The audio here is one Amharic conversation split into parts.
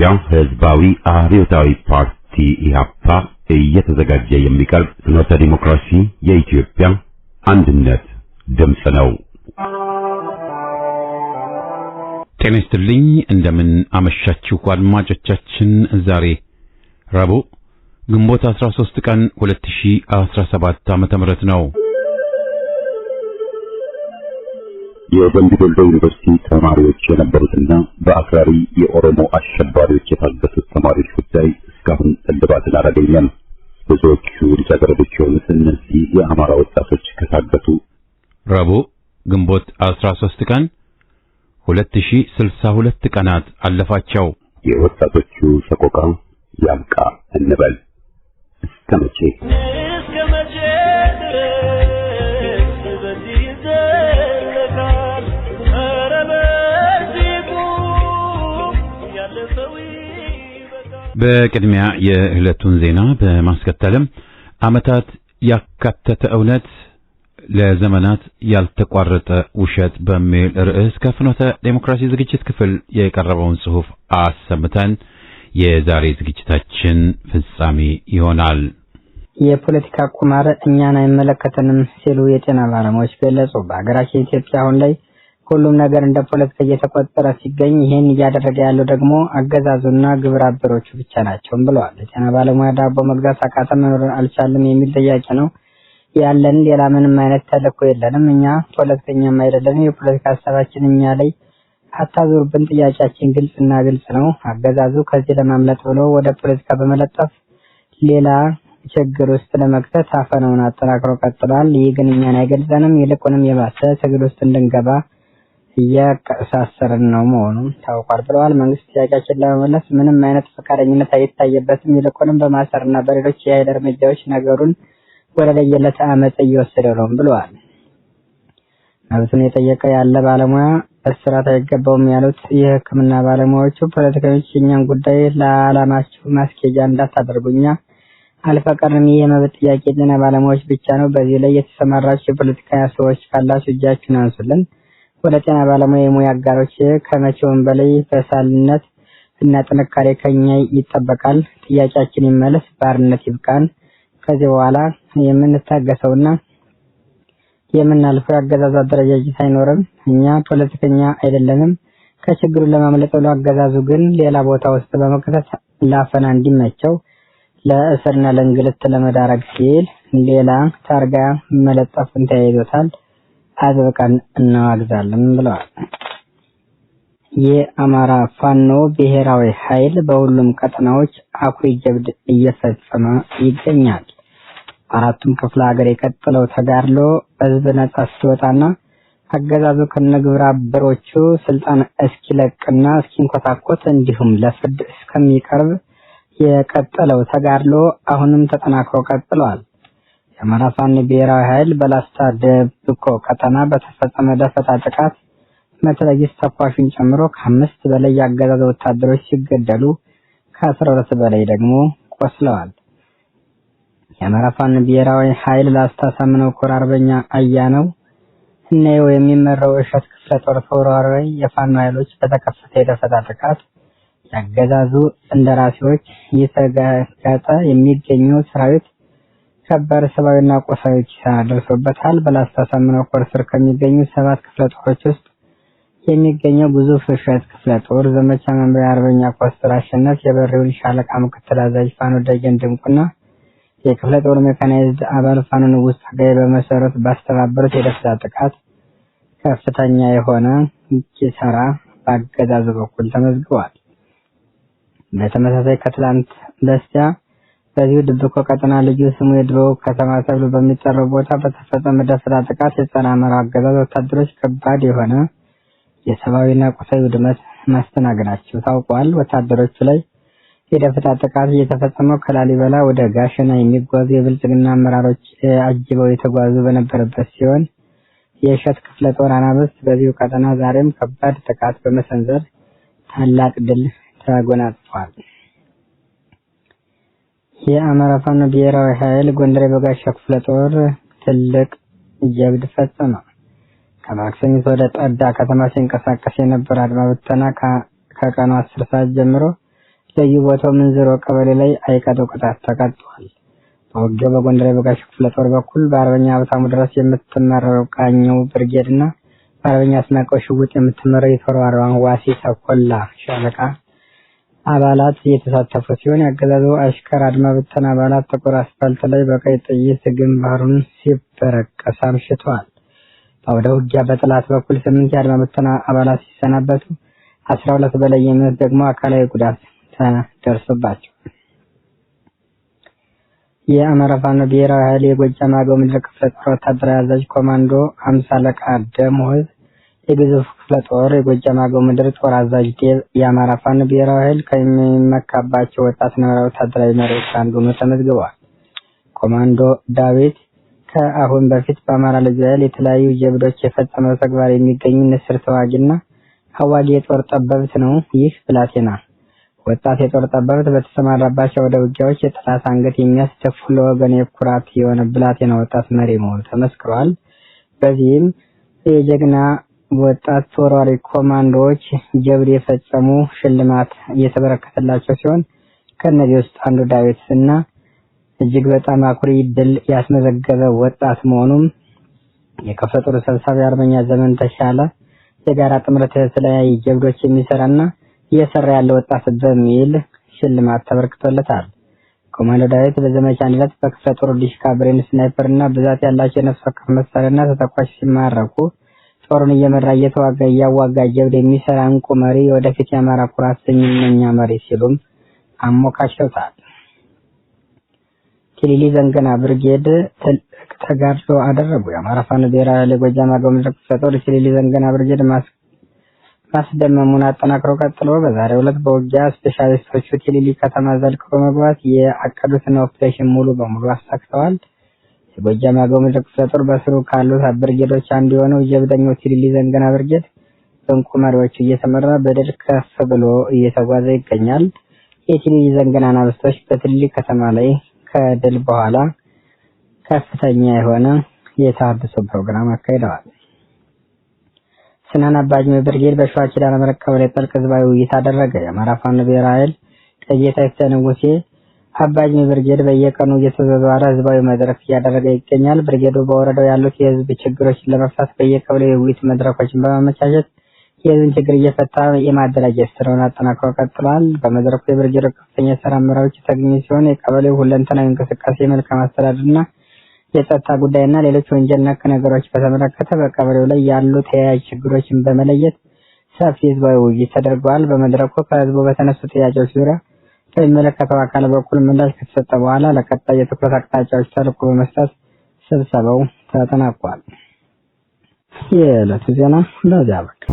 የኢትዮጵያ ሕዝባዊ አብዮታዊ ፓርቲ ኢህአፓ እየተዘጋጀ የሚቀርብ ፍኖተ ዲሞክራሲ የኢትዮጵያ አንድነት ድምፅ ነው። ጤና ይስጥልኝ። እንደምን አመሻችሁ አድማጮቻችን። ዛሬ ረቡዕ ግንቦት 13 ቀን 2017 ዓ.ም ነው። የደምቢ ዶሎ ዩኒቨርሲቲ ተማሪዎች የነበሩትና በአክራሪ የኦሮሞ አሸባሪዎች የታገቱት ተማሪዎች ጉዳይ እስካሁን እልባትን አላገኘም። ብዙዎቹ ልጃገረዶች የሆኑት እነዚህ የአማራ ወጣቶች ከታገቱ ረቡዕ ግንቦት 13 ቀን 2062 ቀናት አለፋቸው። የወጣቶቹ ሰቆቃ ያብቃ እንበል። እስከ መቼ በቅድሚያ የዕለቱን ዜና በማስከተልም ዓመታት ያካተተ እውነት ለዘመናት ያልተቋረጠ ውሸት በሚል ርዕስ ከፍኖተ ዴሞክራሲ ዝግጅት ክፍል የቀረበውን ጽሑፍ አሰምተን የዛሬ ዝግጅታችን ፍጻሜ ይሆናል። የፖለቲካ ቁማር እኛን አይመለከተንም ሲሉ የጤና ባለሙያዎች ገለጹ። በሀገራችን ኢትዮጵያ አሁን ላይ ሁሉም ነገር እንደ ፖለቲካ እየተቆጠረ ሲገኝ ይሄን እያደረገ ያለው ደግሞ አገዛዙና ግብረ አበሮቹ ብቻ ናቸው ብለዋል። የጤና ባለሙያ ዳቦ መግዛት አቃተ መኖር አልቻለም የሚል ጥያቄ ነው ያለን። ሌላ ምንም አይነት ተልእኮ የለንም። እኛ ፖለቲከኛም አይደለንም። የፖለቲካ ሀሳባችን እኛ ላይ አታዞርብን። ጥያቄያችን ግልጽና ግልጽ ነው። አገዛዙ ከዚህ ለማምለጥ ብሎ ወደ ፖለቲካ በመለጠፍ ሌላ ችግር ውስጥ ለመክተት አፈናውን አጠናክሮ ቀጥሏል። ይህ ግን እኛን አይገልጸንም። ይልቁንም የባሰ ትግል ውስጥ እንድንገባ እያቀሳሰረን ነው መሆኑን ታውቋል ብለዋል። መንግስት ጥያቄያችን ለመመለስ ምንም አይነት ፈቃደኝነት አይታየበትም። ይልቁንም በማሰርና በሌሎች የኃይል እርምጃዎች ነገሩን ወደ ለየለት አመጽ እየወሰደው ነው ብለዋል። መብቱን የጠየቀ ያለ ባለሙያ እስራት አይገባውም ያሉት የሕክምና ባለሙያዎቹ ፖለቲከኞች የኛን ጉዳይ ለዓላማችሁ ማስኬጃ እንዳታደርጉኛ አልፈቀድንም። ይህ የመብት ጥያቄ የጤና ባለሙያዎች ብቻ ነው። በዚህ ላይ የተሰማራችሁ የፖለቲካ ሰዎች ካላችሁ እጃችሁን አንሱልን። ወደ ጤና ባለሙያ የሙያ አጋሮች ከመቼውም በላይ በሳልነት እና ጥንካሬ ከኛ ይጠበቃል። ጥያቄያችን ይመለስ፣ ባርነት ይብቃን። ከዚህ በኋላ የምንታገሰውና የምናልፈው አገዛዙ አደረጃጀት አይኖርም። እኛ ፖለቲከኛ አይደለንም። ከችግሩ ለማምለጥ ብሎ አገዛዙ ግን ሌላ ቦታ ውስጥ በመክተት ላፈና እንዲመቸው ለእስርና ለእንግልት ለመዳረግ ሲል ሌላ ታርጋ መለጠፉን ተያይዞታል። አጥብቀን እናወግዛለን ብለዋል። የአማራ ፋኖ ብሔራዊ ኃይል በሁሉም ቀጠናዎች አኩሪ ጀብድ እየፈጸመ ይገኛል። አራቱም ክፍለ ሀገር የቀጠለው ተጋድሎ ህዝብ ነጻ ሲወጣና አገዛዙ ከነግብረ አበሮቹ ስልጣን እስኪለቅና እስኪንኮታኮት እንዲሁም ለፍርድ እስከሚቀርብ የቀጠለው ተጋድሎ አሁንም ተጠናክሮ ቀጥሏል። የአማራ ፋኖ ብሔራዊ ኃይል በላስታ ደብቆ ቀጠና በተፈጸመ ደፈጣ ጥቃት መትረጊስ ተኳሹን ጨምሮ ከ5 በላይ ያገዛዙ ወታደሮች ሲገደሉ ከ12 በላይ ደግሞ ቆስለዋል። የአማራ ፋኖ ብሔራዊ ኃይል ላስታ ሳምነው ኮር አርበኛ አያነው እነው የሚመራው እሸት ክፍለ ጦር ተወራራይ የፋኖ ኃይሎች በተከፈተ የደፈጣ ጥቃት ያገዛዙ እንደራሴዎች እየተጋጋጠ የሚገኘው ሰራዊት ከባድ ሰብአዊና ቁሳዊ ኪሳራ ደርሶበታል። በላስታ ሳምነው ኮር ስር ከሚገኙ 7 ክፍለ ጦሮች ውስጥ የሚገኘው ግዙፍ እሸት ክፍለ ጦር ዘመቻ መምሪያ አርበኛ ኮስተር አሸናፊ የበሬውን ሻለቃ ምክትል አዛዥ ፋኖ ደጀን ድንቁና የክፍለ ጦር ሜካናይዝድ አባል ፋኖ ንጉስ ጸጋዬ በመሰረት ባስተባበሩት የደፈጣ ጥቃት ከፍተኛ የሆነ ኪሳራ በአገዛዙ በኩል ተመዝግቧል። በተመሳሳይ ከትላንት በስቲያ በዚሁ ድብቆ ቀጠና ልዩ ስሙ የድሮ ከተማ ተብሎ በሚጠራው ቦታ በተፈጸመ ደፈጣ ጥቃት የጸረ አማራ አገዛዝ ወታደሮች ከባድ የሆነ የሰብአዊና ቁሳዊ ውድመት ማስተናገዳቸው ታውቋል። ወታደሮቹ ላይ የደፈጣ ጥቃት እየተፈጸመው ከላሊበላ ወደ ጋሸና የሚጓዙ የብልጽግና አመራሮች አጅበው የተጓዙ በነበረበት ሲሆን የእሸት ክፍለ ጦር አናብስት በዚሁ ቀጠና ዛሬም ከባድ ጥቃት በመሰንዘር ታላቅ ድል ተጎናጽፏል። የአማራ ፋኖ ብሔራዊ ኃይል ጎንደር የበጋሻው ክፍለ ጦር ትልቅ ጀብድ ፈጸመ። ከማክሰኝት ወደ ጠዳ ከተማ ሲንቀሳቀስ የነበረ አድማ ብተና ከቀኑ 10 ሰዓት ጀምሮ ልዩ ቦታው ምንዝሮ ቀበሌ ላይ አይቀጡ ቅጣት ተቀጥቷል። በውጊያው በጎንደር የበጋሻው ክፍለ ጦር በኩል በአርበኛ ሀብታሙ ድረስ የምትመራው ቃኘው ብርጌድና በአርበኛ አስናቀው ሽጉጥ የምትመራው የተወርዋሪዋን ዋሴ ሰኮላ ሻለቃ አባላት የተሳተፉ ሲሆን ያገዛዙ አሽከር አድማ ብተና አባላት ጥቁር አስፋልት ላይ በቀይ ጥይት ግንባሩን ሲበረቀስ አምሽተዋል። በአውደ ውጊያ በጠላት በኩል 8 የአድማ ብተና አባላት ሲሰናበቱ 12 በላይ የሚሆኑት ደግሞ አካላዊ ጉዳት ተደርሶባቸው የአማራ ፋኖ ብሔራዊ ኃይል የጎጃም አገው ምድር ክፍለ ጦር ወታደራዊ አዛዥ ኮማንዶ 50 አለቃ ደሞዝ የግዙፍ ክፍለ ጦር የጎጃም አገው ምድር ጦር አዛዥ ዴቭ የአማራ ፋኖ ብሔራዊ ኃይል ከሚመካባቸው ወጣት ነባር ወታደራዊ መሪዎች አንዱ ነው ተመዝግቧል። ኮማንዶ ዳዊት ከአሁን በፊት በአማራ ልዩ ኃይል የተለያዩ ጀብዶች የፈጸመው ተግባር የሚገኝ ንስር ተዋጊና አዋጊ የጦር ጠበብት ነው። ይህ ብላቴና ወጣት የጦር ጠበብት በተሰማራባቸው ወደ ውጊያዎች የጠላት አንገት የሚያስደፉ ለወገን የኩራት የሆነ ብላቴና ወጣት መሪ መሆኑ ተመስክሯል። በዚህም የጀግና ወጣት ተወርዋሪ ኮማንዶዎች ጀብድ የፈጸሙ ሽልማት እየተበረከተላቸው ሲሆን ከነዚህ ውስጥ አንዱ ዳዊት እና እጅግ በጣም አኩሪ ድል ያስመዘገበ ወጣት መሆኑም የክፍለ ጦሩ ሰብሳቢ አርበኛ ዘመን ተሻለ የጋራ ጥምረት የተለያዩ ጀብዶች የሚሰራና እየሰራ ያለ ወጣት በሚል ሽልማት ተበርክቶለታል። ኮማንዶ ዳዊት በዘመቻ አንድነት በክፍለ ጦሩ ዲሽካ ብሬን ስናይፐር እና ብዛት ያላቸው የነፍስ ወከፍ መሳሪያና ተተኳሽ ሲማረኩ ጦሩን እየመራ እያዋጋ ጀብድ የሚሰራ እንቁ መሪ ወደፊት የአማራ ኩራት ዝነኛ መሪ ሲሉም አሞካሽተውታል። ኪሊሊ ዘንገና ብርጌድ ተጋድሎ አደረጉ። የአማራ ፋኖ ብሔራዊ ኃይል የጎጃም አገው ምድር ክፍለ ጦር ኪሊሊ ዘንገና ብርጌድ ማስደመሙን አጠናክሮ ቀጥሎ በዛሬው ዕለት በውጊያ ስፔሻሊስቶቹ ኪሊሊ ከተማ ዘልቀው በመግባት የአቀዱትን ኦፕሬሽን ሙሉ በሙሉ አሳክተዋል። የጎጃም አገው ምድር ክፍለ ጦር በስሩ ካሉት ብርጌዶች አንዱ የሆነው ጀብደኛው ኪሊሊ ዘንገና ብርጌድ በእንቁ መሪዎቹ እየተመራ በድል ከፍ ብሎ እየተጓዘ ይገኛል። የኪሊሊ ዘንገና ናብስቶች በትልሊ ከተማ ላይ ከድል በኋላ ከፍተኛ የሆነ የታድሶ ፕሮግራም አካሂደዋል። ስናን አባጅሜ ብርጌድ በሸዋ ኪዳነ ምሕረት ቀበሌ ጥልቅ ህዝባዊ ውይይት አደረገ። የአማራ ፋኖ ብሔራዊ ኃይል ቀየታ ይተነውሴ አባጅሜ ብርጌድ በየቀኑ እየተዘዋወረ ህዝባዊ መድረክ እያደረገ ይገኛል። ብርጌዱ በወረዳው ያሉት የህዝብ ችግሮችን ለመፍታት በየቀበሌው የውይይት መድረኮችን በማመቻቸት የህዝብን ችግር እየፈታ የማደራጀት ስራውን አጠናክሮ ቀጥሏል። በመድረኩ የብርጌዱ ከፍተኛ የሥራ አመራሮች የተገኙ ሲሆን የቀበሌው ሁለንተናዊ እንቅስቃሴ መልካም አስተዳደርና የጸጥታ ጉዳይና ሌሎች ወንጀል ነክ ነገሮች በተመለከተ በቀበሌው ላይ ያሉ ተያያዥ ችግሮችን በመለየት ሰፊ ህዝባዊ ውይይት ተደርጓል። በመድረኩ ከህዝቡ በተነሱ ጥያቄዎች ዙሪያ በሚመለከተው አካል በኩል ምላሽ ከተሰጠ በኋላ ለቀጣይ የትኩረት አቅጣጫዎች ተልዕኮ በመስጠት ስብሰባው ተጠናቋል። የዕለቱ ዜና በዚያ በቃ።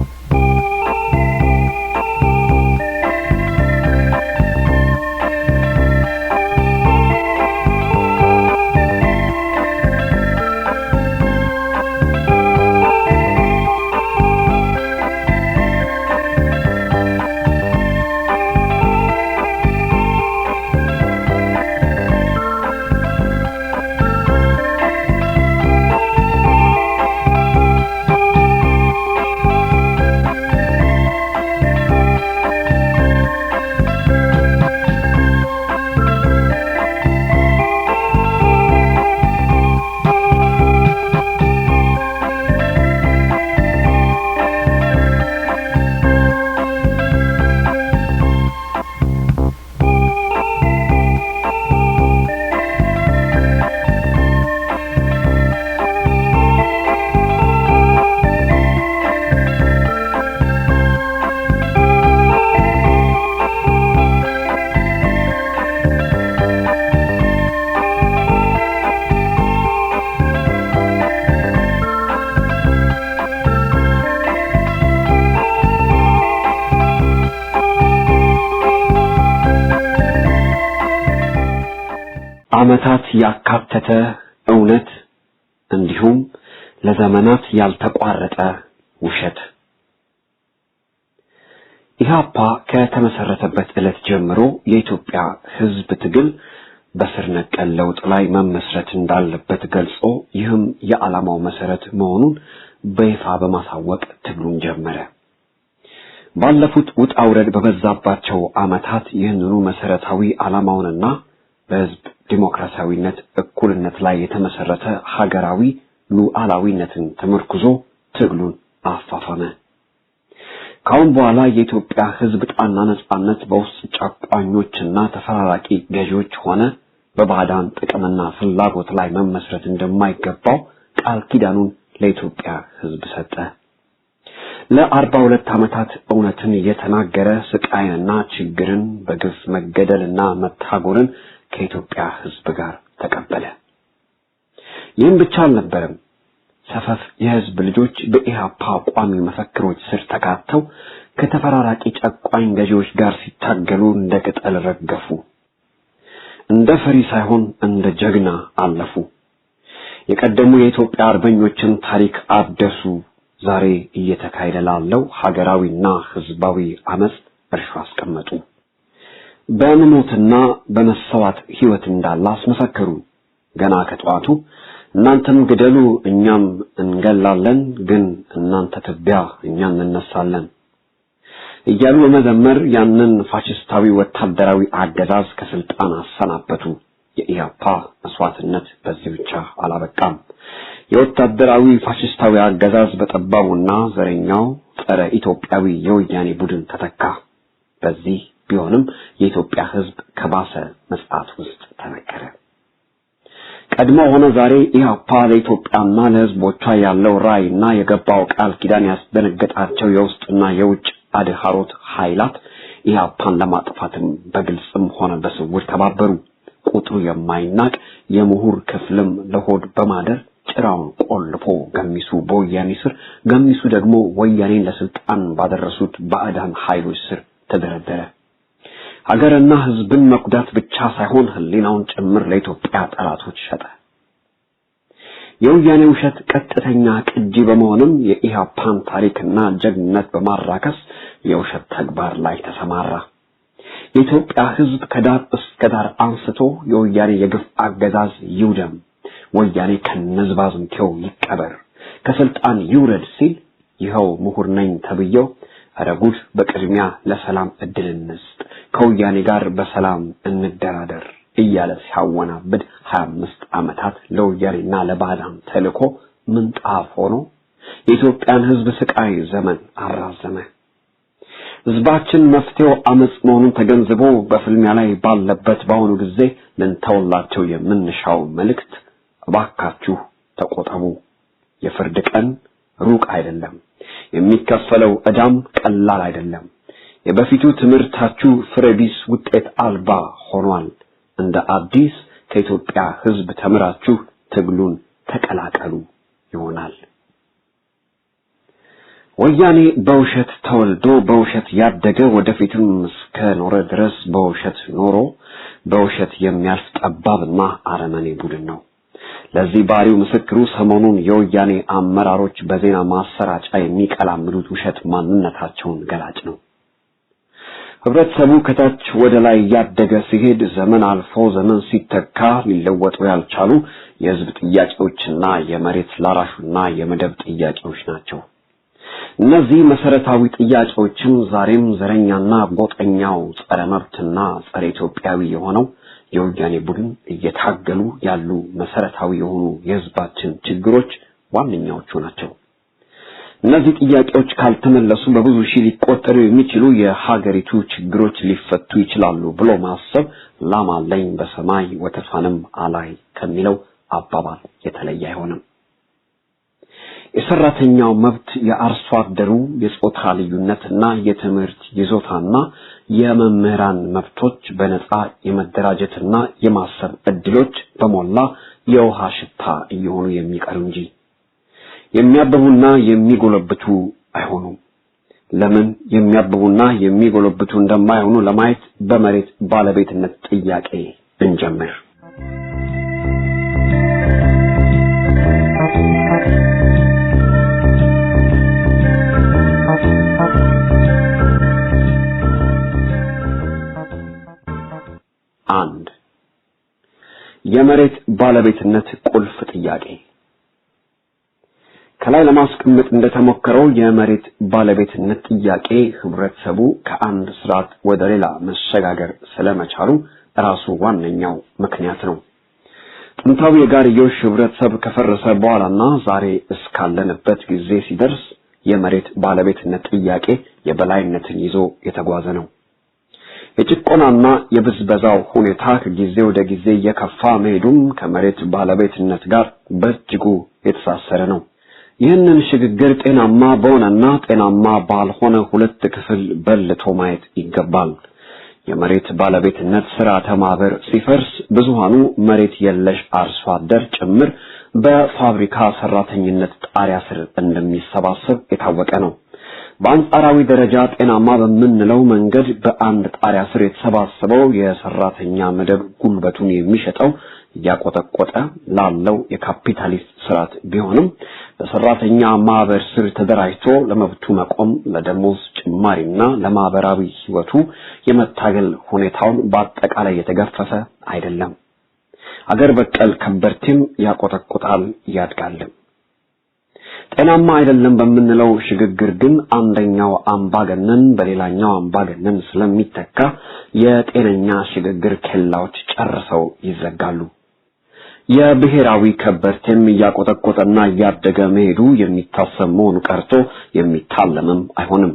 ዓመታት ያካተተ እውነት እንዲሁም ለዘመናት ያልተቋረጠ ውሸት። ኢህአፓ ከተመሰረተበት ዕለት ጀምሮ የኢትዮጵያ ሕዝብ ትግል በስር ነቀል ለውጥ ላይ መመስረት እንዳለበት ገልጾ ይህም የዓላማው መሰረት መሆኑን በይፋ በማሳወቅ ትግሉን ጀመረ። ባለፉት ውጣ ውረድ በበዛባቸው ዓመታት ይህንኑ መሰረታዊ ዓላማውንና በህዝብ ዲሞክራሲያዊነት እኩልነት ላይ የተመሰረተ ሀገራዊ ሉዓላዊነትን ተመርኩዞ ትግሉን አፋፋመ። ካሁን በኋላ የኢትዮጵያ ህዝብ ጣና ነጻነት በውስጥ ጨቋኞችና ተፈራራቂ ገዢዎች ሆነ በባዕዳን ጥቅምና ፍላጎት ላይ መመስረት እንደማይገባው ቃል ኪዳኑን ለኢትዮጵያ ህዝብ ሰጠ። ለ42 ዓመታት እውነትን የተናገረ ስቃይንና ችግርን በግፍ መገደልና መታጎርን ከኢትዮጵያ ህዝብ ጋር ተቀበለ። ይህም ብቻ አልነበረም። ሰፈፍ የህዝብ ልጆች በኢህአፓ ቋሚ መፈክሮች ስር ተካተው ከተፈራራቂ ጨቋኝ ገዢዎች ጋር ሲታገሉ እንደ ቅጠል ረገፉ። እንደ ፈሪ ሳይሆን እንደ ጀግና አለፉ። የቀደሙ የኢትዮጵያ አርበኞችን ታሪክ አደሱ። ዛሬ እየተካሄደ ላለው ሀገራዊና ህዝባዊ አመጽ እርሾ አስቀመጡ። በመሞትና በመሰዋት ህይወት እንዳለ አስመሰከሩ። ገና ከጠዋቱ እናንተም ግደሉ እኛም እንገላለን፣ ግን እናንተ ትቢያ እኛ እንነሳለን እያሉ በመዘመር ያንን ፋሽስታዊ ወታደራዊ አገዛዝ ከስልጣን አሰናበቱ። የኢህአፓ መስዋዕትነት በዚህ ብቻ አላበቃም። የወታደራዊ ፋሽስታዊ አገዛዝ በጠባቡና ዘረኛው ጸረ ኢትዮጵያዊ የወያኔ ቡድን ተተካ። በዚህ ቢሆንም የኢትዮጵያ ህዝብ ከባሰ መጽአት ውስጥ ተነከረ። ቀድሞ ሆነ ዛሬ ኢህአፓ ለኢትዮጵያና ለህዝቦቿ ያለው ራዕይና የገባው ቃል ኪዳን ያስደነገጣቸው የውስጥና የውጭ አድሃሮት ኃይላት ኢህአፓን ለማጥፋትም በግልጽም ሆነ በስውር ተባበሩ። ቁጥሩ የማይናቅ የምሁር ክፍልም ለሆድ በማደር ጭራውን ቆልፎ ገሚሱ በወያኔ ስር፣ ገሚሱ ደግሞ ወያኔን ለስልጣን ባደረሱት ባዕዳን ኃይሎች ስር ተደረደረ። ሀገርና ህዝብን መጉዳት ብቻ ሳይሆን ህሊናውን ጭምር ለኢትዮጵያ ጠላቶች ሸጠ። የወያኔ ውሸት ቀጥተኛ ቅጂ በመሆንም የኢህአፓን ታሪክና ጀግንነት በማራከስ የውሸት ተግባር ላይ ተሰማራ። የኢትዮጵያ ህዝብ ከዳር እስከ ዳር አንስቶ የወያኔ የግፍ አገዛዝ ይውደም፣ ወያኔ ከነዝባዝንቴው ይቀበር፣ ከስልጣን ይውረድ ሲል ይኸው ምሁር ነኝ ተብየው አረጉድ በቅድሚያ ለሰላም እድል እንስጥ፣ ከወያኔ ጋር በሰላም እንደራደር እያለ ሲያወናብድ 25 ዓመታት ለወያኔና ለባዕዳን ተልኮ ምንጣፍ ሆኖ የኢትዮጵያን ህዝብ ስቃይ ዘመን አራዘመ። ህዝባችን መፍትሄው አመጽ መሆኑን ተገንዝቦ በፍልሚያ ላይ ባለበት በአሁኑ ጊዜ ልንተውላቸው የምንሻው መልእክት እባካችሁ ተቆጠቡ። የፍርድ ቀን ሩቅ አይደለም። የሚከፈለው ዕዳም ቀላል አይደለም። የበፊቱ ትምህርታችሁ ፍሬቢስ ውጤት አልባ ሆኗል። እንደ አዲስ ከኢትዮጵያ ህዝብ ተምራችሁ ትግሉን ተቀላቀሉ ይሆናል። ወያኔ በውሸት ተወልዶ በውሸት ያደገ ወደፊትም እስከ ኖረ ድረስ በውሸት ኖሮ በውሸት የሚያልፍ ጠባብና አረመኔ ቡድን ነው። ለዚህ ባሪው ምስክሩ ሰሞኑን የወያኔ አመራሮች በዜና ማሰራጫ የሚቀላምዱት ውሸት ማንነታቸውን ገላጭ ነው። ህብረተሰቡ ከታች ወደ ላይ ያደገ ሲሄድ ዘመን አልፎ ዘመን ሲተካ ሊለወጡ ያልቻሉ የህዝብ ጥያቄዎችና የመሬት ላራሹና የመደብ ጥያቄዎች ናቸው። እነዚህ መሰረታዊ ጥያቄዎችም ዛሬም ዘረኛና ጎጠኛው ጸረ መብትና ጸረ ኢትዮጵያዊ የሆነው የወያኔ ቡድን እየታገሉ ያሉ መሰረታዊ የሆኑ የህዝባችን ችግሮች ዋነኛዎቹ ናቸው። እነዚህ ጥያቄዎች ካልተመለሱ በብዙ ሺህ ሊቆጠሩ የሚችሉ የሀገሪቱ ችግሮች ሊፈቱ ይችላሉ ብሎ ማሰብ ላም አለኝ በሰማይ ወተቷንም አላይ ከሚለው አባባል የተለየ አይሆንም። የሰራተኛው መብት፣ የአርሶ አደሩ የጾታ ልዩነትና የትምህርት ይዞታና የመምህራን መብቶች፣ በነጻ የመደራጀትና የማሰብ እድሎች በሞላ የውሃ ሽታ እየሆኑ የሚቀሩ እንጂ የሚያብቡና የሚጎለብቱ አይሆኑም። ለምን የሚያብቡና የሚጎለብቱ እንደማይሆኑ ለማየት በመሬት ባለቤትነት ጥያቄ እንጀምር። አንድ የመሬት ባለቤትነት ቁልፍ ጥያቄ። ከላይ ለማስቀመጥ እንደተሞከረው የመሬት ባለቤትነት ጥያቄ ህብረተሰቡ ከአንድ ስርዓት ወደ ሌላ መሸጋገር ስለመቻሉ ራሱ ዋነኛው ምክንያት ነው። ጥንታዊ የጋርዮሽ ህብረተሰብ ከፈረሰ በኋላና ዛሬ እስካለንበት ጊዜ ሲደርስ የመሬት ባለቤትነት ጥያቄ የበላይነትን ይዞ የተጓዘ ነው። የጭቆናና የብዝበዛው ሁኔታ ከጊዜ ወደ ጊዜ እየከፋ መሄዱም ከመሬት ባለቤትነት ጋር በእጅጉ የተሳሰረ ነው። ይህንን ሽግግር ጤናማ በሆነና ጤናማ ባልሆነ ሁለት ክፍል በልቶ ማየት ይገባል። የመሬት ባለቤትነት ስርዓተ ማህበር ሲፈርስ ብዙሃኑ መሬት የለሽ አርሶ አደር ጭምር በፋብሪካ ሰራተኝነት ጣሪያ ስር እንደሚሰባሰብ የታወቀ ነው። በአንጻራዊ ደረጃ ጤናማ በምንለው መንገድ በአንድ ጣሪያ ስር የተሰባሰበው የሰራተኛ መደብ ጉልበቱን የሚሸጠው እያቆጠቆጠ ላለው የካፒታሊስት ስርዓት ቢሆንም በሰራተኛ ማህበር ስር ተደራጅቶ ለመብቱ መቆም፣ ለደሞዝ ጭማሪና ለማህበራዊ ህይወቱ የመታገል ሁኔታውን በአጠቃላይ የተገፈፈ አይደለም። አገር በቀል ከበርቴም ያቆጠቁጣል፣ ያድጋል። ጤናማ አይደለም በምንለው ሽግግር ግን አንደኛው አምባገነን በሌላኛው አምባገነን ስለሚተካ የጤነኛ ሽግግር ኬላዎች ጨርሰው ይዘጋሉ። የብሔራዊ ከበርቴም ያቆጠቆጠና ያደገ መሄዱ የሚታሰብ መሆኑ ቀርቶ የሚታለምም አይሆንም።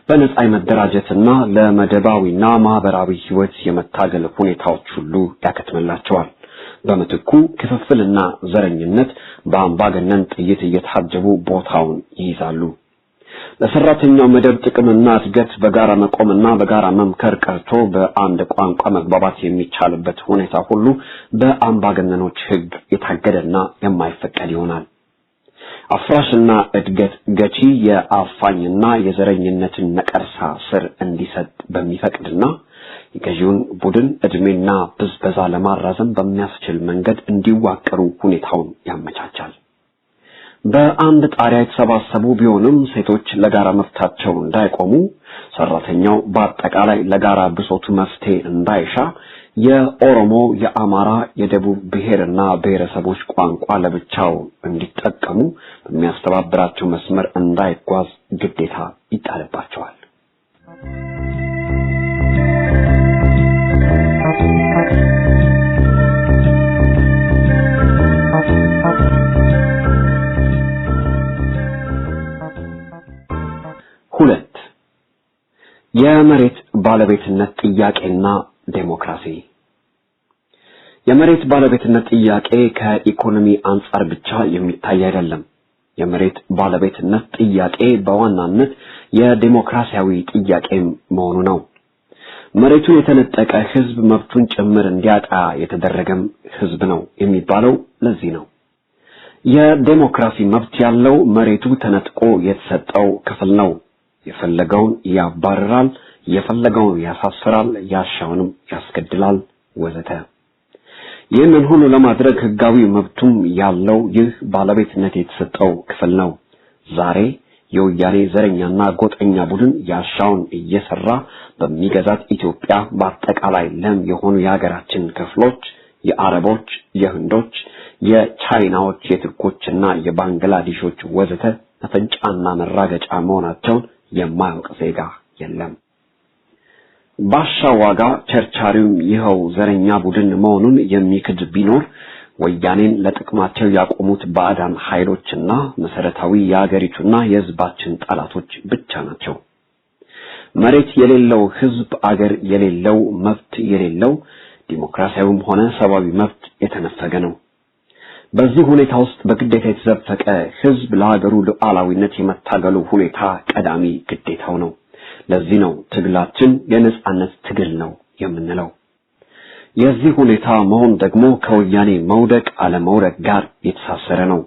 በነጻ መደራጀትና ለመደባዊና ማህበራዊ ህይወት የመታገል ሁኔታዎች ሁሉ ያከትምላቸዋል። በምትኩ ክፍፍልና ዘረኝነት በአምባገነን ጥይት እየታጀቡ ቦታውን ይይዛሉ። ለሰራተኛው መደብ ጥቅምና እድገት በጋራ መቆምና በጋራ መምከር ቀርቶ በአንድ ቋንቋ መግባባት የሚቻልበት ሁኔታ ሁሉ በአምባገነኖች ህግ የታገደና የማይፈቀድ ይሆናል። አፍራሽና እድገት ገቺ የአፋኝና የዘረኝነትን ነቀርሳ ስር እንዲሰጥ በሚፈቅድና የገዢውን ቡድን እድሜና ብዝበዛ ለማራዘም በሚያስችል መንገድ እንዲዋቀሩ ሁኔታውን ያመቻቻል። በአንድ ጣሪያ የተሰባሰቡ ቢሆንም ሴቶች ለጋራ መፍታቸው እንዳይቆሙ፣ ሰራተኛው በአጠቃላይ ለጋራ ብሶቱ መፍትሄ እንዳይሻ፣ የኦሮሞ፣ የአማራ፣ የደቡብ ብሔርና ብሔረሰቦች ቋንቋ ለብቻው እንዲጠቀሙ በሚያስተባብራቸው መስመር እንዳይጓዝ ግዴታ ይጣልባቸዋል። ሁለት የመሬት ባለቤትነት ጥያቄና ዴሞክራሲ። የመሬት ባለቤትነት ጥያቄ ከኢኮኖሚ አንጻር ብቻ የሚታይ አይደለም። የመሬት ባለቤትነት ጥያቄ በዋናነት የዴሞክራሲያዊ ጥያቄ መሆኑ ነው። መሬቱን የተነጠቀ ህዝብ መብቱን ጭምር እንዲያጣ የተደረገም ህዝብ ነው የሚባለው ለዚህ ነው። የዴሞክራሲ መብት ያለው መሬቱ ተነጥቆ የተሰጠው ክፍል ነው። የፈለገውን ያባርራል፣ የፈለገውን ያሳስራል፣ ያሻውንም ያስገድላል ወዘተ። ይህንን ሁሉ ለማድረግ ህጋዊ መብቱም ያለው ይህ ባለቤትነት የተሰጠው ክፍል ነው። ዛሬ የወያኔ ዘረኛና ጎጠኛ ቡድን ያሻውን እየሰራ በሚገዛት ኢትዮጵያ በአጠቃላይ ለም የሆኑ የሀገራችን ክፍሎች የአረቦች፣ የህንዶች፣ የቻይናዎች፣ የቱርኮችና የባንግላዴሾች ወዘተ መፈንጫና መራገጫ መሆናቸውን የማያውቅ ዜጋ የለም። ባሻ ዋጋ ቸርቻሪው ይኸው ዘረኛ ቡድን መሆኑን የሚክድ ቢኖር ወያኔን ለጥቅማቸው ያቆሙት ባዕዳን ኃይሎችና መሰረታዊ የአገሪቱና የህዝባችን ጠላቶች ብቻ ናቸው። መሬት የሌለው ህዝብ፣ አገር የሌለው፣ መብት የሌለው፣ ዲሞክራሲያዊም ሆነ ሰብአዊ መብት የተነፈገ ነው። በዚህ ሁኔታ ውስጥ በግዴታ የተዘፈቀ ህዝብ ለሀገሩ ሉዓላዊነት የመታገሉ ሁኔታ ቀዳሚ ግዴታው ነው። ለዚህ ነው ትግላችን የነጻነት ትግል ነው የምንለው። የዚህ ሁኔታ መሆን ደግሞ ከወያኔ መውደቅ አለመውደቅ ጋር የተሳሰረ ነው።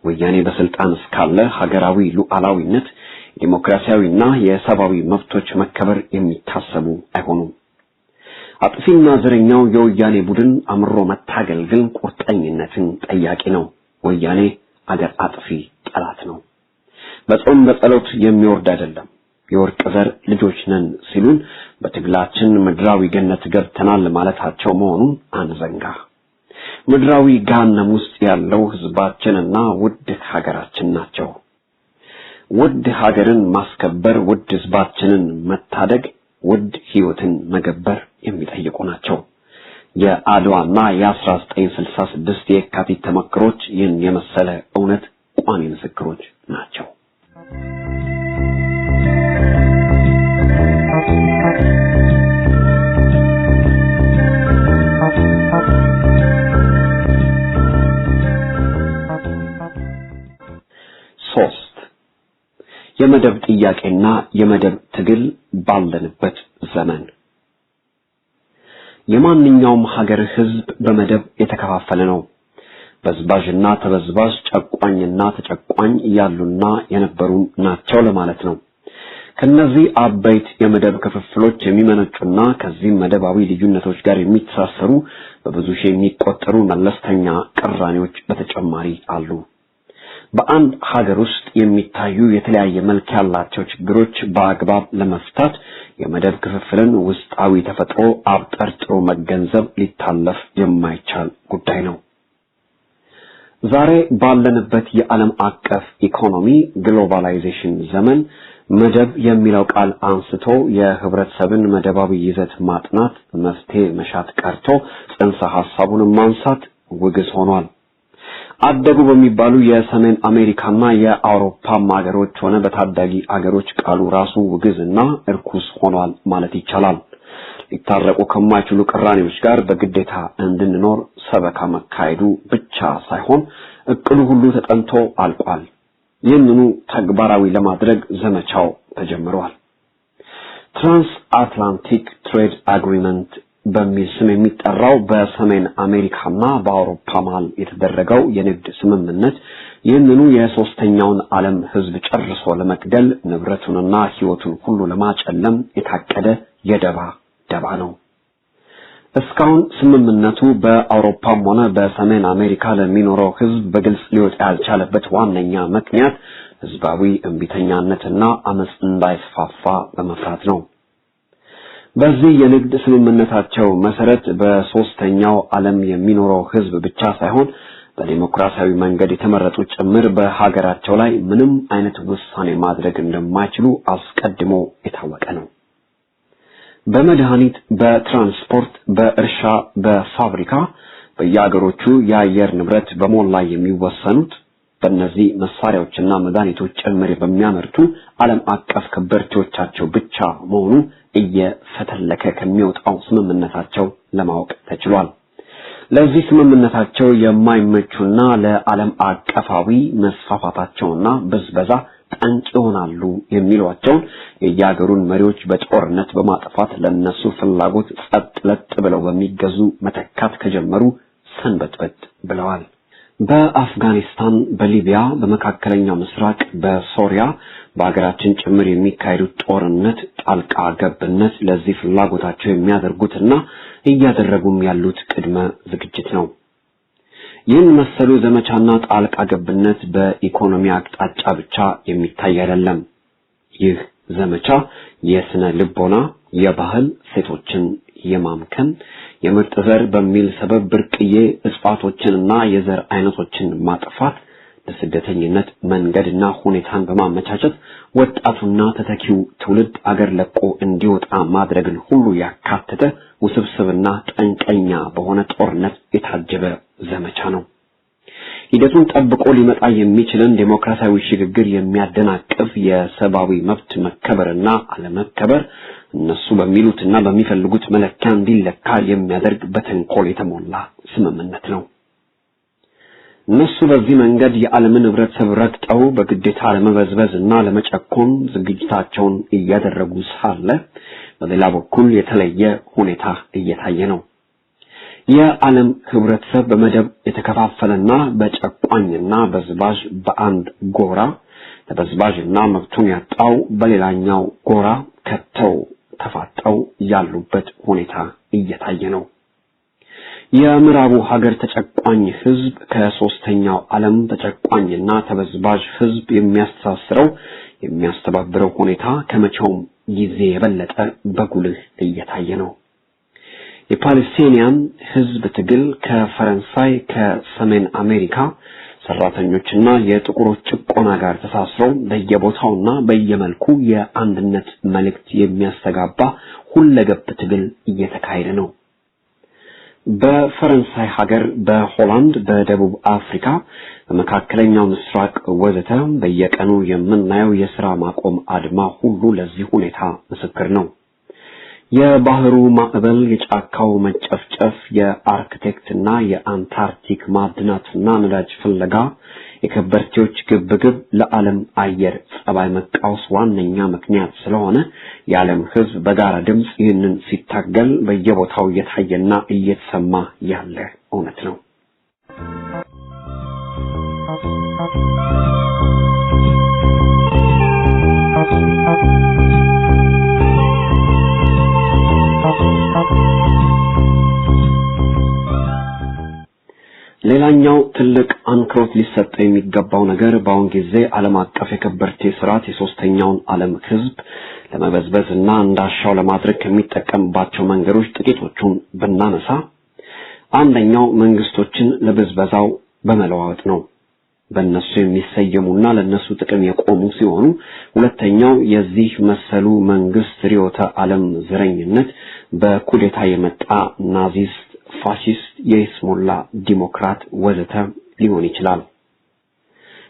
ወያኔ በስልጣን እስካለ ሀገራዊ ሉዓላዊነት፣ ዲሞክራሲያዊና የሰብአዊ መብቶች መከበር የሚታሰቡ አይሆኑም። አጥፊና ዘረኛው የወያኔ ቡድን አምሮ መታገል ግን ቁርጠኝነትን ጠያቂ ነው። ወያኔ አገር አጥፊ ጠላት ነው። በጾም በጸሎት የሚወርድ አይደለም። የወርቅ ዘር ልጆች ነን ሲሉን በትግላችን ምድራዊ ገነት ገብተናል ማለታቸው መሆኑን አንዘንጋ። ምድራዊ ገሃነም ውስጥ ያለው ህዝባችንና ውድ ሀገራችን ናቸው። ውድ ሀገርን ማስከበር፣ ውድ ህዝባችንን መታደግ፣ ውድ ህይወትን መገበር የሚጠይቁ ናቸው። የአድዋና የ1966 የካቲት ተመክሮች ይህን የመሰለ እውነት ቋሚ ምስክሮች ናቸው። የመደብ ጥያቄና የመደብ ትግል ባለንበት ዘመን የማንኛውም ሀገር ህዝብ በመደብ የተከፋፈለ ነው። በዝባዥና ተበዝባዥ፣ ጨቋኝና ተጨቋኝ ያሉና የነበሩ ናቸው ለማለት ነው። ከነዚህ አበይት የመደብ ክፍፍሎች የሚመነጩና ከዚህ መደባዊ ልዩነቶች ጋር የሚተሳሰሩ በብዙ ሺህ የሚቆጠሩ መለስተኛ ቅራኔዎች በተጨማሪ አሉ። በአንድ ሀገር ውስጥ የሚታዩ የተለያየ መልክ ያላቸው ችግሮች በአግባብ ለመፍታት የመደብ ክፍፍልን ውስጣዊ ተፈጥሮ አብጠርጥሮ መገንዘብ ሊታለፍ የማይቻል ጉዳይ ነው። ዛሬ ባለንበት የዓለም አቀፍ ኢኮኖሚ ግሎባላይዜሽን ዘመን መደብ የሚለው ቃል አንስቶ የህብረተሰብን መደባዊ ይዘት ማጥናት መፍትሄ መሻት ቀርቶ ጽንሰ ሐሳቡን ማንሳት ውግዝ ሆኗል። አደጉ በሚባሉ የሰሜን አሜሪካና የአውሮፓ ሀገሮች ሆነ በታዳጊ ሀገሮች ቃሉ ራሱ ውግዝና እርኩስ ሆኗል ማለት ይቻላል። ሊታረቁ ከማይችሉ ቅራኔዎች ጋር በግዴታ እንድንኖር ሰበካ መካሄዱ ብቻ ሳይሆን እቅዱ ሁሉ ተጠንቶ አልቋል። ይህንኑ ተግባራዊ ለማድረግ ዘመቻው ተጀምሯል። ትራንስ አትላንቲክ ትሬድ አግሪመንት በሚል ስም የሚጠራው በሰሜን አሜሪካና በአውሮፓ መሃል የተደረገው የንግድ ስምምነት ይህንኑ የሶስተኛውን ዓለም ህዝብ ጨርሶ ለመግደል ንብረቱንና ህይወቱን ሁሉ ለማጨለም የታቀደ የደባ ነው። እስካሁን ስምምነቱ በአውሮፓም ሆነ በሰሜን አሜሪካ ለሚኖረው ህዝብ በግልጽ ሊወጣ ያልቻለበት ዋነኛ ምክንያት ህዝባዊ እምቢተኛነትና አመጽ እንዳይስፋፋ በመፍራት ነው። በዚህ የንግድ ስምምነታቸው መሰረት በሶስተኛው ዓለም የሚኖረው ህዝብ ብቻ ሳይሆን በዲሞክራሲያዊ መንገድ የተመረጡ ጭምር በሀገራቸው ላይ ምንም አይነት ውሳኔ ማድረግ እንደማይችሉ አስቀድሞ የታወቀ ነው። በመድኃኒት፣ በትራንስፖርት፣ በእርሻ፣ በፋብሪካ በየሀገሮቹ የአየር ንብረት በሞላ የሚወሰኑት በእነዚህ መሳሪያዎችና መድኃኒቶች ጭምር በሚያመርቱ ዓለም አቀፍ ከበርቴዎቻቸው ብቻ መሆኑ እየፈተለከ ከሚወጣው ስምምነታቸው ለማወቅ ተችሏል። ለዚህ ስምምነታቸው የማይመቹና ለዓለም አቀፋዊ መስፋፋታቸውና ብዝበዛ ጠንቅ ይሆናሉ የሚሏቸውን የየሀገሩን መሪዎች በጦርነት በማጥፋት ለነሱ ፍላጎት ጸጥ ለጥ ብለው በሚገዙ መተካት ከጀመሩ ሰንበትበት ብለዋል። በአፍጋኒስታን፣ በሊቢያ፣ በመካከለኛው ምስራቅ፣ በሶሪያ በአገራችን ጭምር የሚካሄዱት ጦርነት ጣልቃ ገብነት ለዚህ ፍላጎታቸው የሚያደርጉትና እያደረጉም ያሉት ቅድመ ዝግጅት ነው። ይህን መሰሉ ዘመቻና ጣልቃ ገብነት በኢኮኖሚ አቅጣጫ ብቻ የሚታይ አይደለም። ይህ ዘመቻ የስነ ልቦና፣ የባህል ሴቶችን የማምከን፣ የምርጥ ዘር በሚል ሰበብ ብርቅዬ እጽዋቶችንና የዘር አይነቶችን ማጥፋት፣ ለስደተኝነት መንገድና ሁኔታን በማመቻቸት ወጣቱና ተተኪው ትውልድ አገር ለቆ እንዲወጣ ማድረግን ሁሉ ያካተተ ውስብስብና ጠንቀኛ በሆነ ጦርነት የታጀበ ዘመቻ ነው። ሂደቱን ጠብቆ ሊመጣ የሚችልን ዴሞክራሲያዊ ሽግግር የሚያደናቅፍ የሰብአዊ መብት መከበርና አለመከበር እነሱ በሚሉትና በሚፈልጉት መለኪያ እንዲለካ የሚያደርግ በተንኮል የተሞላ ስምምነት ነው። እነሱ በዚህ መንገድ የዓለምን ህብረተሰብ ረግጠው በግዴታ ለመበዝበዝና ለመጨቆን ዝግጅታቸውን እያደረጉ ሳለ በሌላ በኩል የተለየ ሁኔታ እየታየ ነው። የዓለም ህብረተሰብ በመደብ የተከፋፈለና በጨቋኝና በዝባዥ በአንድ ጎራ፣ ተበዝባዥና መብቱን ያጣው በሌላኛው ጎራ ከተው ተፋጠው ያሉበት ሁኔታ እየታየ ነው። የምዕራቡ ሀገር ተጨቋኝ ህዝብ ከሶስተኛው ዓለም ተጨቋኝና ተበዝባዥ ህዝብ የሚያስተሳስረው የሚያስተባብረው ሁኔታ ከመቼውም ጊዜ የበለጠ በጉልህ እየታየ ነው። የፓለስቲኒያን ህዝብ ትግል ከፈረንሳይ ከሰሜን አሜሪካ ሰራተኞችና የጥቁሮች ጭቆና ጋር ተሳስረው በየቦታውና በየመልኩ የአንድነት መልእክት የሚያስተጋባ ሁለገብ ትግል እየተካሄደ ነው። በፈረንሳይ ሀገር፣ በሆላንድ፣ በደቡብ አፍሪካ፣ በመካከለኛው ምስራቅ ወዘተ በየቀኑ የምናየው የሥራ ማቆም አድማ ሁሉ ለዚህ ሁኔታ ምስክር ነው። የባህሩ ማዕበል፣ የጫካው መጨፍጨፍ፣ የአርክቴክትና የአንታርክቲክ ማዕድናትና ነዳጅ ፍለጋ፣ የከበርቴዎች ግብግብ ለዓለም አየር ጸባይ መቃወስ ዋነኛ ምክንያት ስለሆነ የዓለም ሕዝብ በጋራ ድምፅ ይህንን ሲታገል በየቦታው እየታየና እየተሰማ ያለ እውነት ነው። ሌላኛው ትልቅ አንክሮት ሊሰጠው የሚገባው ነገር በአሁን ጊዜ ዓለም አቀፍ የከበርቴ ስርዓት የሶስተኛውን ዓለም ህዝብ ለመበዝበዝና እንዳሻው ለማድረግ ከሚጠቀምባቸው መንገዶች ጥቂቶቹን ብናነሳ፣ አንደኛው መንግስቶችን ለብዝበዛው በመለዋወጥ ነው። በእነሱ የሚሰየሙና ለነሱ ጥቅም የቆሙ ሲሆኑ፣ ሁለተኛው የዚህ መሰሉ መንግስት ርዕዮተ ዓለም ዘረኝነት በኩዴታ የመጣ ናዚስት፣ ፋሺስት፣ የይስሙላ ዲሞክራት ወዘተ ሊሆን ይችላል።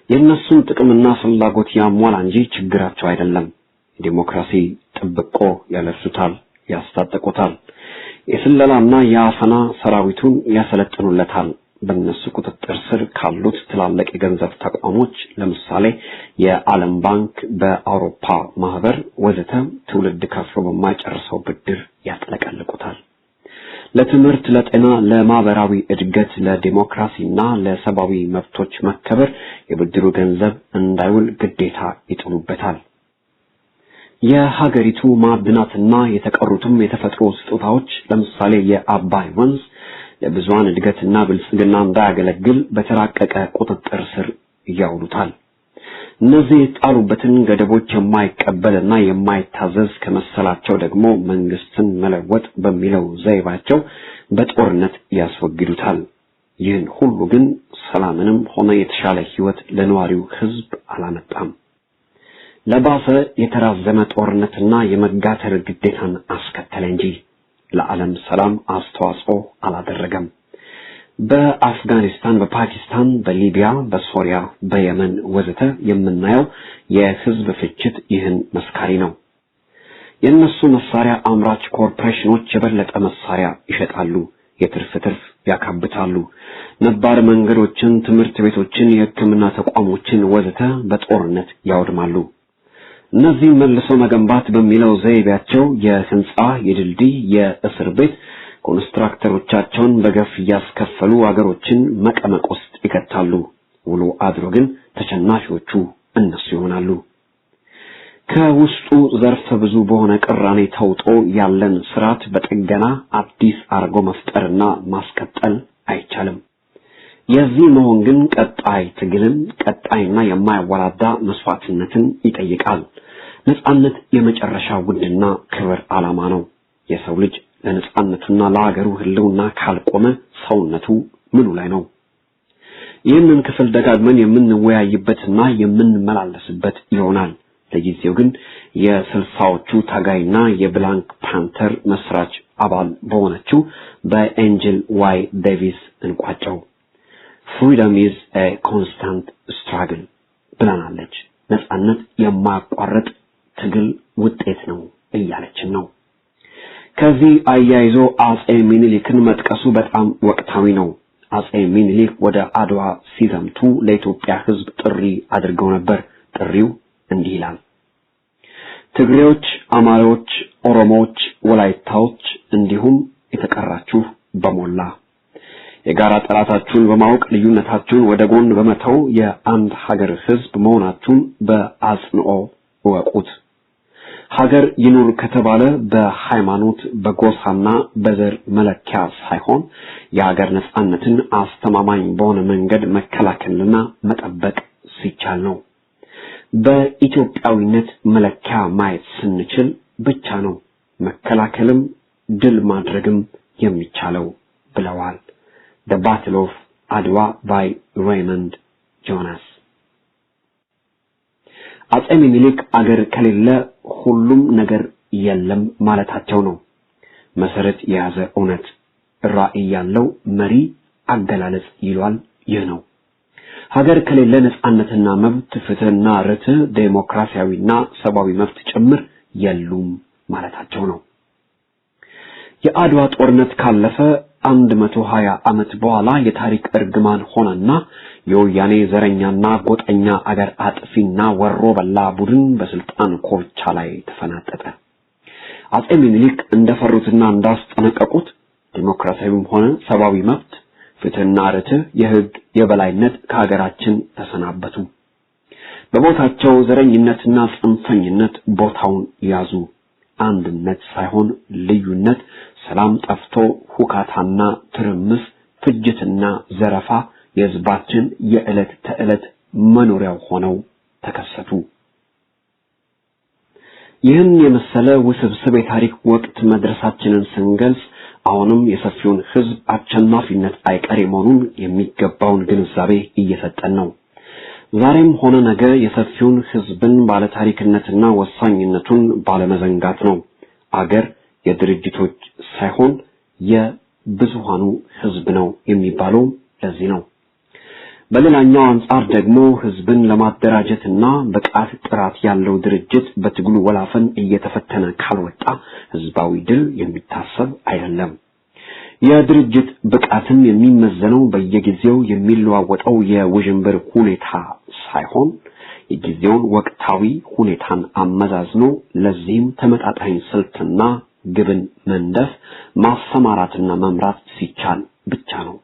የእነሱን ጥቅምና ፍላጎት ያሟላ እንጂ ችግራቸው አይደለም። ዲሞክራሲ ጥብቆ ያለብሱታል፣ ያስታጠቁታል። የስለላና የአፈና ሰራዊቱን ያሰለጥኑለታል። በእነሱ ቁጥጥር ስር ካሉት ትላልቅ የገንዘብ ተቋሞች ለምሳሌ የዓለም ባንክ፣ በአውሮፓ ማህበር ወዘተ ትውልድ ከፍሎ በማይጨርሰው ብድር ያጥለቀልቁታል። ለትምህርት፣ ለጤና፣ ለማህበራዊ እድገት፣ ለዲሞክራሲና ለሰብአዊ መብቶች መከበር የብድሩ ገንዘብ እንዳይውል ግዴታ ይጥሉበታል። የሀገሪቱ ማዕድናትና የተቀሩትም የተፈጥሮ ስጦታዎች ለምሳሌ የአባይ ወንዝ ለብዙሃን እድገትና ብልጽግና እንዳያገለግል በተራቀቀ ቁጥጥር ስር ያውሉታል። እነዚህ የጣሉበትን ገደቦች የማይቀበልና የማይታዘዝ ከመሰላቸው ደግሞ መንግስትን መለወጥ በሚለው ዘይባቸው በጦርነት ያስወግዱታል። ይህን ሁሉ ግን ሰላምንም ሆነ የተሻለ ህይወት ለነዋሪው ህዝብ አላመጣም። ለባሰ የተራዘመ ጦርነትና የመጋተር ግዴታን አስከተለ እንጂ ለዓለም ሰላም አስተዋጽኦ አላደረገም። በአፍጋኒስታን፣ በፓኪስታን፣ በሊቢያ፣ በሶሪያ፣ በየመን ወዘተ የምናየው የህዝብ ፍጅት ይህን መስካሪ ነው። የእነሱ መሳሪያ አምራች ኮርፖሬሽኖች የበለጠ መሳሪያ ይሸጣሉ፣ የትርፍ ያካብታሉ። ነባር መንገዶችን፣ ትምህርት ቤቶችን፣ የሕክምና ተቋሞችን ወዘተ በጦርነት ያወድማሉ። እነዚህ መልሶ መገንባት በሚለው ዘይቤያቸው የህንጻ፣ የድልድይ፣ የእስር ቤት ኮንስትራክተሮቻቸውን በገፍ እያስከፈሉ አገሮችን መቀመቅ ውስጥ ይከታሉ። ውሎ አድሮ ግን ተሸናፊዎቹ እነሱ ይሆናሉ። ከውስጡ ዘርፈ ብዙ በሆነ ቅራኔ ተውጦ ያለን ስርዓት በጥገና አዲስ አርጎ መፍጠርና ማስቀጠል አይቻልም። የዚህ መሆን ግን ቀጣይ ትግልን፣ ቀጣይና የማያወላዳ መስዋዕትነትን ይጠይቃል። ነጻነት የመጨረሻ ውድና ክብር ዓላማ ነው። የሰው ልጅ ለነጻነቱና ለሀገሩ ህልውና ካልቆመ ሰውነቱ ምኑ ላይ ነው? ይህንን ክፍል ደጋግመን የምንወያይበትና የምንመላለስበት ይሆናል። ለጊዜው ግን የስልሳዎቹ ታጋይና የብላክ ፓንተር መስራች አባል በሆነችው በኤንጀል ዋይ ዴቪስ እንቋጨው። Freedom is a constant struggle ብለናለች። ነጻነት የማያቋርጥ ትግል ውጤት ነው እያለችን ነው። ከዚህ አያይዞ አጼ ሚኒሊክን መጥቀሱ በጣም ወቅታዊ ነው። አጼ ሚኒሊክ ወደ አድዋ ሲዘምቱ ለኢትዮጵያ ህዝብ ጥሪ አድርገው ነበር። ጥሪው እንዲህ ይላል: ትግሬዎች፣ አማራዎች፣ ኦሮሞዎች፣ ወላይታዎች እንዲሁም የተቀራችሁ በሞላ የጋራ ጠላታችሁን በማወቅ ልዩነታችሁን ወደ ጎን በመተው የአንድ ሀገር ህዝብ መሆናችሁን በአጽንኦ እወቁት። ሀገር ይኑር ከተባለ በሃይማኖት በጎሳና በዘር መለኪያ ሳይሆን የሀገር ነጻነትን አስተማማኝ በሆነ መንገድ መከላከልና መጠበቅ ሲቻል ነው። በኢትዮጵያዊነት መለኪያ ማየት ስንችል ብቻ ነው መከላከልም ድል ማድረግም የሚቻለው ብለዋል። The Battle of Adwa by Raymond Jonas። አጼ ምኒልክ አገር ከሌለ ሁሉም ነገር የለም ማለታቸው ነው። መሰረት የያዘ እውነት ራዕይ ያለው መሪ አገላለጽ ይሏል ይህ ነው። ሀገር ከሌለ ነጻነትና መብት፣ ፍትህና ርትዕ፣ ዴሞክራሲያዊና ሰብአዊ መብት ጭምር የሉም ማለታቸው ነው። የአድዋ ጦርነት ካለፈ 120 ዓመት በኋላ የታሪክ እርግማን ሆነና የወያኔ ዘረኛና ጎጠኛ አገር አጥፊና ወሮ በላ ቡድን በስልጣን ኮርቻ ላይ ተፈናጠጠ። አጼ ምኒልክ እንደፈሩትና እንዳስጠነቀቁት ዲሞክራሲያዊም ሆነ ሰብአዊ መብት፣ ፍትህና ርትዕ፣ የህግ የበላይነት ከሀገራችን ተሰናበቱ። በቦታቸው ዘረኝነትና ጽንፈኝነት ቦታውን ያዙ። አንድነት ሳይሆን ልዩነት፣ ሰላም ጠፍቶ ሁካታና ትርምስ፣ ፍጅትና ዘረፋ የህዝባችን የዕለት ተዕለት መኖሪያው ሆነው ተከሰቱ። ይህን የመሰለ ውስብስብ የታሪክ ወቅት መድረሳችንን ስንገልጽ አሁንም የሰፊውን ህዝብ አሸናፊነት አይቀሬ መሆኑን የሚገባውን ግንዛቤ እየሰጠን ነው። ዛሬም ሆነ ነገ የሰፊውን ህዝብን ባለታሪክነትና ወሳኝነቱን ባለመዘንጋት ነው። አገር የድርጅቶች ሳይሆን የብዙሃኑ ህዝብ ነው የሚባለው ለዚህ ነው። በሌላኛው አንጻር ደግሞ ህዝብን ለማደራጀትና ብቃት ጥራት ያለው ድርጅት በትግሉ ወላፈን እየተፈተነ ካልወጣ ህዝባዊ ድል የሚታሰብ አይደለም። የድርጅት ብቃትም የሚመዘነው በየጊዜው የሚለዋወጠው የውዥንብር ሁኔታ ሳይሆን የጊዜውን ወቅታዊ ሁኔታን አመዛዝኖ ለዚህም ተመጣጣኝ ስልትና ግብን መንደፍ ማሰማራትና መምራት ሲቻል ብቻ ነው።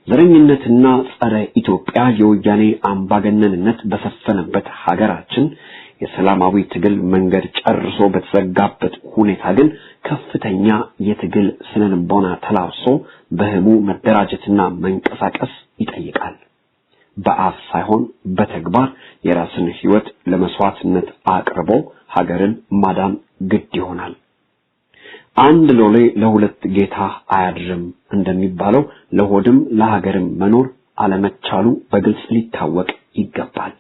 ዘረኝነትና ጸረ ኢትዮጵያ የወያኔ አምባገነንነት በሰፈነበት ሀገራችን የሰላማዊ ትግል መንገድ ጨርሶ በተዘጋበት ሁኔታ ግን ከፍተኛ የትግል ስነልቦና ተላብሶ በህቡ መደራጀትና መንቀሳቀስ ይጠይቃል። በአፍ ሳይሆን በተግባር የራስን ህይወት ለመስዋዕትነት አቅርቦ ሀገርን ማዳን ግድ ይሆናል። አንድ ሎሌ ለሁለት ጌታ አያድርም እንደሚባለው ለሆድም ለሀገርም መኖር አለመቻሉ በግልጽ ሊታወቅ ይገባል።